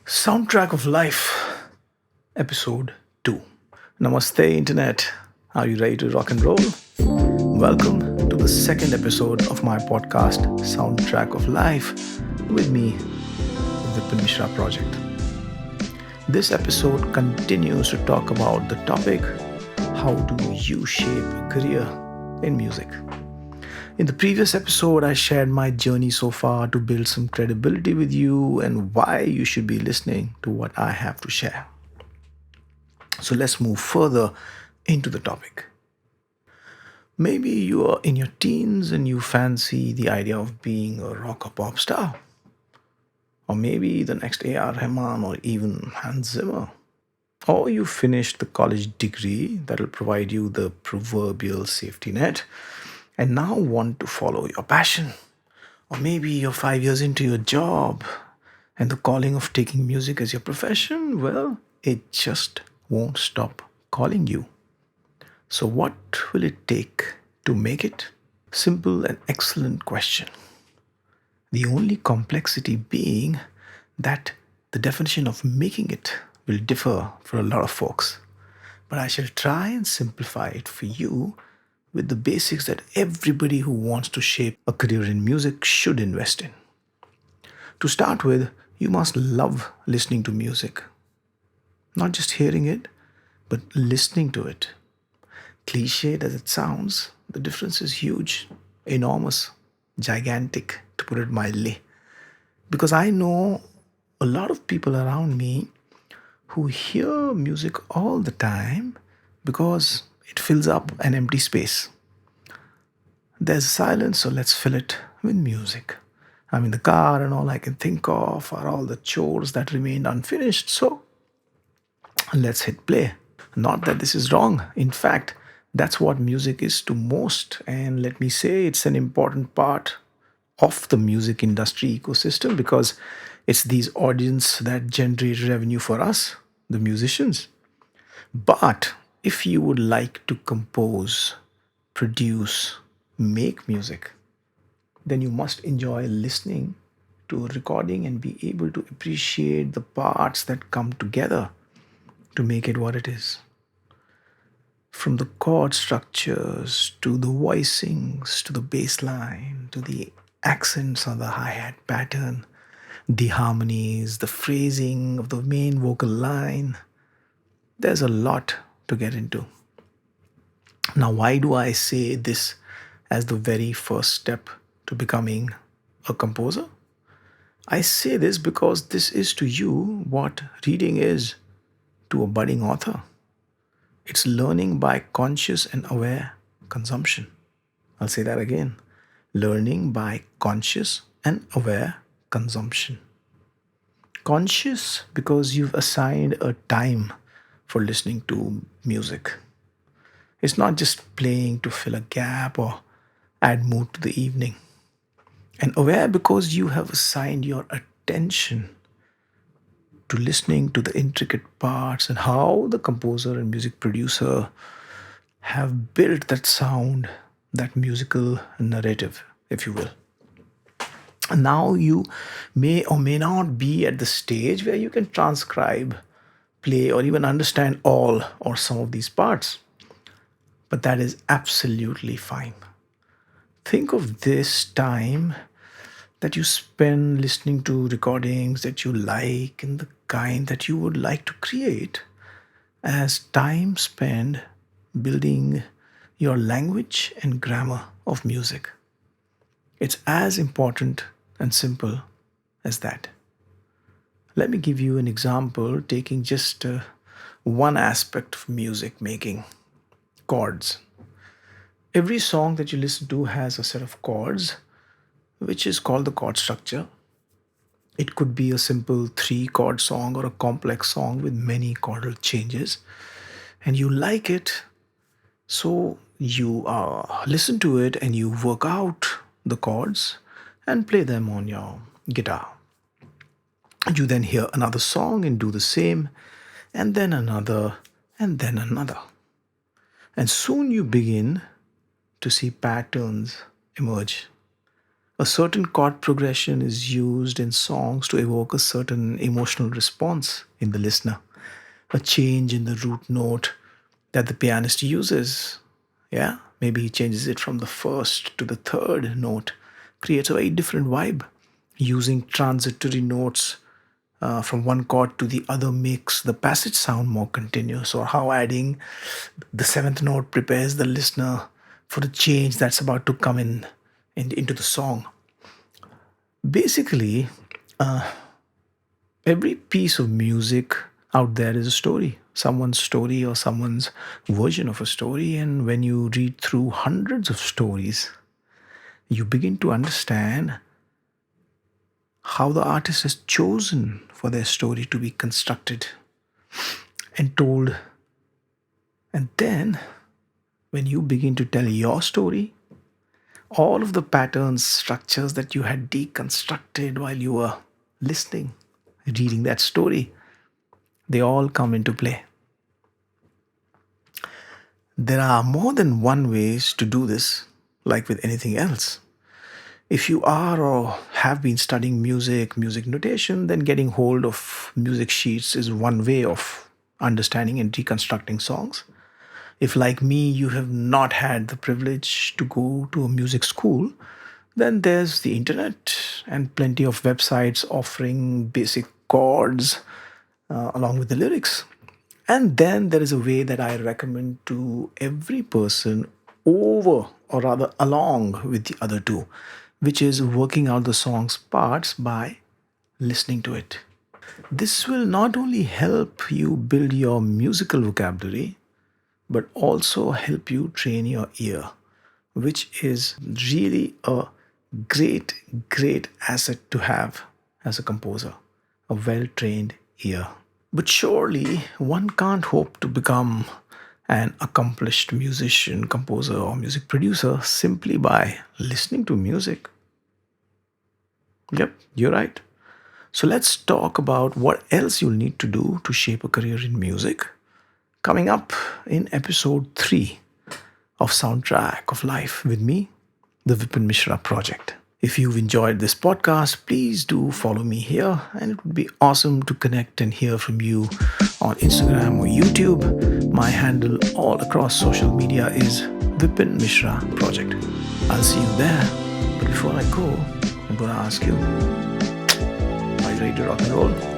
Soundtrack of Life, Episode 2. Namaste, Internet. Are you ready to rock and roll? Welcome to the second episode of my podcast, Soundtrack of Life, with me, Vipin Mishra Project. This episode continues to talk about the topic: how do you shape a career in music? In the previous episode, I shared my journey so far to build some credibility with you and why you should be listening to what I have to share. So let's move further into the topic. Maybe you are in your teens and you fancy the idea of being a rock or pop star, or maybe the next A.R. Rahman or even Hans Zimmer. Or you finished the college degree that will provide you the proverbial safety net and now want to follow your passion. Or maybe you're 5 years into your job and the calling of taking music as your profession, well, it just won't stop calling you. So, what will it take to make it? Simple and excellent question. The only complexity being that the definition of making it will differ for a lot of folks. But I shall try and simplify it for you with the basics that everybody who wants to shape a career in music should invest in. To start with, you must love listening to music. Not just hearing it, but listening to it. Cliched as it sounds, the difference is huge, enormous, gigantic, to put it mildly. Because I know a lot of people around me who hear music all the time because it fills up an empty space. There's silence, so let's fill it with music. I'm in the car, and all I can think of are all the chores that remained unfinished, so let's hit play. Not that this is wrong. In fact, that's what music is to most, and let me say it's an important part of the music industry ecosystem because it's these audience that generate revenue for us, the musicians. But if you would like to compose, produce, make music, then you must enjoy listening to a recording and be able to appreciate the parts that come together to make it what it is. From the chord structures to the voicings to the bass line to the accents on the hi hat pattern, the harmonies, the phrasing of the main vocal line, there's a lot to get into. Now, why do I say this as the very first step to becoming a composer? I say this because this is to you what reading is to a budding author. It's learning by conscious and aware consumption. I'll say that again: learning by conscious and aware consumption. Conscious because you've assigned a time for listening to music. It's not just playing to fill a gap or add mood to the evening. And aware because you have assigned your attention to listening to the intricate parts and how the composer and music producer have built that sound, that musical narrative, if you will. And now you may or may not be at the stage where you can transcribe, play, or even understand all or some of these parts. But that is absolutely fine. Think of this time that you spend listening to recordings that you like and the kind that you would like to create as time spent building your language and grammar of music. It's as important and simple as that. Let me give you an example taking just one aspect of music making: chords. Every song that you listen to has a set of chords, which is called the chord structure. It could be a simple three chord song or a complex song with many chordal changes. And you like it, so you listen to it and you work out the chords and play them on your guitar. You then hear another song and do the same, and then another, and then another. And soon you begin to see patterns emerge. A certain chord progression is used in songs to evoke a certain emotional response in the listener. A change in the root note that the pianist uses, yeah, maybe he changes it from the first to the third note, creates a very different vibe. Using transitory notes from one chord to the other makes the passage sound more continuous, or how adding the seventh note prepares the listener for the change that's about to come into the song. Basically, every piece of music out there is a story, someone's story or someone's version of a story. And when you read through hundreds of stories, you begin to understand how the artist has chosen for their story to be constructed and told. And then, when you begin to tell your story, all of the patterns, structures that you had deconstructed while you were listening, reading that story, they all come into play. There are more than one ways to do this, like with anything else. If you are or have been studying music notation, then getting hold of music sheets is one way of understanding and reconstructing songs. If, like me, you have not had the privilege to go to a music school, then there's the internet and plenty of websites offering basic chords along with the lyrics. And then there is a way that I recommend to every person over, or rather along with the other two, which is working out the song's parts by listening to it. This will not only help you build your musical vocabulary, but also help you train your ear, which is really a great asset to have as a composer, a well trained ear. But surely one can't hope to become an accomplished musician, composer, or music producer simply by listening to music. Yep, you're right. So let's talk about what else you'll need to do to shape a career in music. Coming up in episode 3 of Soundtrack of Life with me, the Vipin Mishra Project. If you've enjoyed this podcast, please do follow me here, and it would be awesome to connect and hear from you on Instagram or YouTube. My handle all across social media is Vipin Mishra Project. I'll see you there. But before I go, I'm going to ask you, are you ready to rock and roll?